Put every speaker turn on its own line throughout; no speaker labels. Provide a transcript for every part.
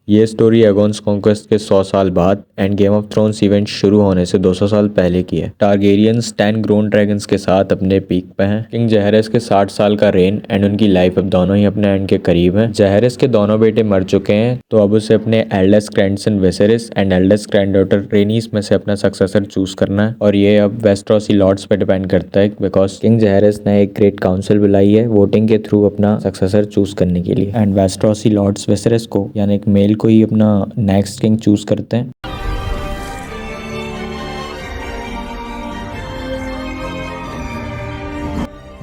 ये story एगोन्स conquest के 100 साल बाद end game of thrones event शुरू होने से 200 साल पहले की है। टारगेरियंस 10 ग्रोन ड्रैगन्स के साथ अपने पीक पे हैं। किंग जहरस के 60 साल का रेन एंड उनकी लाइफ अब दोनों ही अपने एंड के करीब हैं। जहरस के दोनों बेटे मर चुके हैं, तो अब उसे अपने eldest grandson Viserys and eldest granddaughter Rhaenys में से अपना सक्सेसर चूज करना है, और ये अब वेस्टरोसी लॉर्ड्स पे डिपेंड करता है, बिकॉज किंग जहरस ने एक ग्रेट काउंसिल बुलाई है वोटिंग के थ्रू अपना सक्सेसर चूज करने के लिए। एंड वेस्टरोसी लॉर्ड्स वेसेरिस को यानी एक मेल को ही अपना नेक्स्ट किंग चूज करते हैं।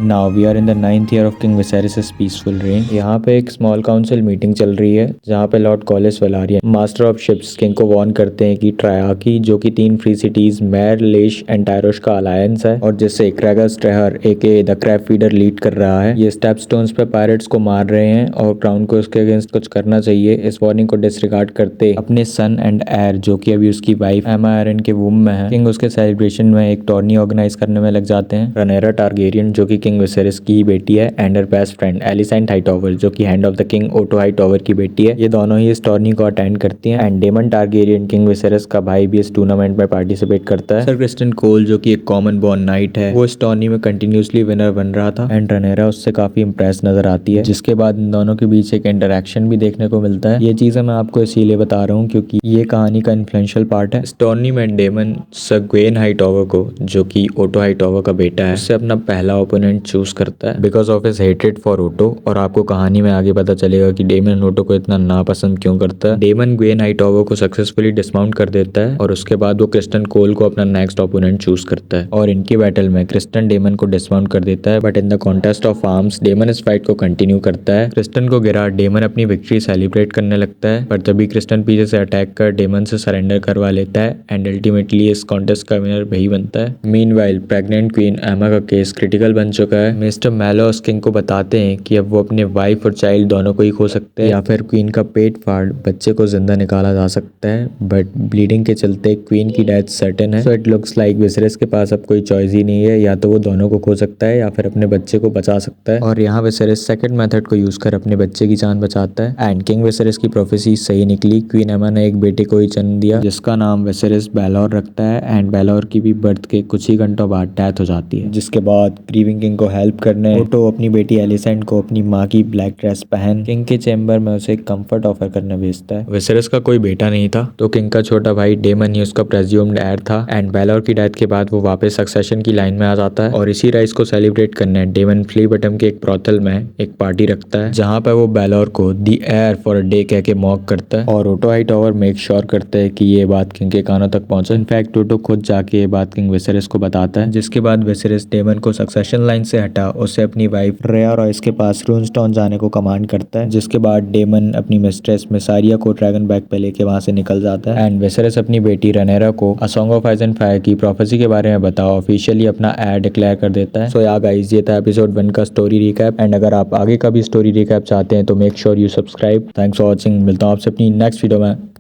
Now we are in the 9th year of king Viserys peaceful reign. यहाँ पे एक स्मॉल काउंसिल मीटिंग चल रही है, जहाँ पे Lord Corlys Velaryon master of ships king को वार्न करते हैं कि ट्रायाकी, जो कि 3 फ्री सिटीज मैर, लेश एंड टायरोश का अलायंस है, और जिससे क्रेगस ट्रेहर एके द क्रैब फीडर लीड कर रहा है, ये स्टेपस्टोन्स पे पायरेट्स को मार रहे हैं और क्राउन को उसके अगेंस्ट कुछ करना चाहिए। इस वार्निंग को डिसरिगार्ड करते अपने सन एंड एयर, जो कि अभी उसकी वाइफ एमा एरन के वूम में है, किंग उसके सेलिब्रेशन में एक टॉर्नी ऑर्गेनाइज करने में लग जाते हैं। रनेरा टारगेरियन, जो कि किंग विसेरिस की ही बेटी है, and her best friend Alicent Hightower, जो कि hand of the king Otto Hightower की बेटी है, ये दोनों ही इस टूर्नी को अटेंड करती हैं। And Daemon Targaryen, king Viserys का भाई, भी इस टूर्नामेंट में पार्टिसिपेट करता है। सर क्रिस्टन कोल, जो कि एक कॉमन बॉर्न नाइट है, वो इस टूर्नी में कंटिन्यूसली विनर बन रहा था, एंड रनेरा उससे काफी इंप्रेस नजर आती है, जिसके बाद इन दोनों के बीच एक इंटरेक्शन भी देखने को मिलता है। ये चीजें मैं आपको इसीलिए बता रहा हूँ क्योंकि ये कहानी का इन्फ्लुएंशियल पार्ट है। इस टूर्नी में डेमन सग्वेन हाईटॉवर को, जो कि ओटो हाईटॉवर का बेटा है, उससे अपना पहला ओपोनेंट चूज करता है because of his hatred for Otto. और आपको कहानी में आगे पता चलेगा कि डेमन ओटो को इतना नापसंद क्यों करता है। डेमन ग्वेन हाईटॉवर को सक्सेसफुली डिसमाउंट कर देता है, और उसके बाद वो क्रिस्टन कोल को अपना नेक्स्ट ओपोनेंट चूज करता है, और इनकी बैटल में क्रिस्टन डेमन को डिसमाउंट कर देता है। But in the contest of arms Daemon इस फाइट को कंटिन्यू करता है। क्रिस्टन को गिरा डेमन अपनी विक्ट्री सेलिब्रेट करने लगता है, पर तभी क्रिस्टन पीछे से अटैक कर डेमन से सरेंडर करवा लेता है, एंड अल्टीमेटली इस कॉन्टेस्ट का विनर वही बनता है। मीनवाइल प्रेग्नेंट क्वीन एमा का केस क्रिटिकल बन चुका है। मिस्टर मैलोस किंग को बताते हैं कि अब वो अपने वाइफ और चाइल्ड दोनों को ही खो सकते हैं, या फिर क्वीन का पेट फाड़ बच्चे को जिंदा निकाला जा सकता है, बट ब्लीडिंग के चलते क्वीन की डेथ सर्टेन है। So it looks like Viserys के पास अब कोई चॉइस ही नहीं है, या तो वो दोनों को खो सकता है या फिर अपने बच्चे को बचा सकता है। और यहाँ विसेरिस सेकंड मेथड को यूज कर अपने बच्चे की जान बचाता है, एंड किंग विसेरिस की प्रोफेसी सही निकली। क्वीन एमा ने एक बेटे को ही जन्म दिया, जिसका नाम विसेरिस बेलोर रखता है, एंड बेलोर की भी बर्थ के कुछ ही घंटों बाद डेथ हो जाती है, जिसके बाद ग्रीविंग किंग को हेल्प करने ओटो अपनी बेटी एलिसेंट को अपनी माँ की ब्लैक ड्रेस पहन किंग के चेंबर में उसे कंफर्ट ऑफर करने भेजता है। विसेरिस का कोई बेटा नहीं था, तो किंग का छोटा भाई डेमन ही उसका प्रेज्यूम्ड हेयर था, एंड बेलोर की डेथ के बाद वो वापस सक्सेशन की लाइन में आ जाता है। और इसी राइज को सेलिब्रेट करने डेमन फ्ली बटम के एक ब्रोथल में एक पार्टी रखता है, जहाँ पे वो बेलोर को दी एयर फॉर अ डे कह के मॉक करता है, और ओटो हाईटॉवर मेक श्योर करता है कि ये बात किंग के कानों तक पहुंचे। इनफैक्ट ओटो खुद जाके ये बात किंग विसेरिस को बताता है, जिसके बाद विसेरिस डेमन को सक्सेशन लाइन से हटा उसे अपनी वाइफ रेया रॉयस के पास रूनस्टोन जाने को कमांड करता है, जिसके बाद डेमन अपनी मिस्ट्रेस मिसारिया को ड्रैगन बैक पे लेके वहां से निकल जाता है, एंड विसेरिस अपनी बेटी रनेरा को a song of ice and fire की प्रोफेसी के बारे में बताओ ऑफिशियली अपना एयर डिक्लेयर कर देता है। सो या गाइस, ये था एपिसोड 1 का स्टोरी रिकैप, एंड अगर आप आगे का भी स्टोरी रिकैप चाहते हैं तो make sure you subscribe. Thanks for watching. मिलता हूँ आपसे अपनी नेक्स्ट वीडियो में।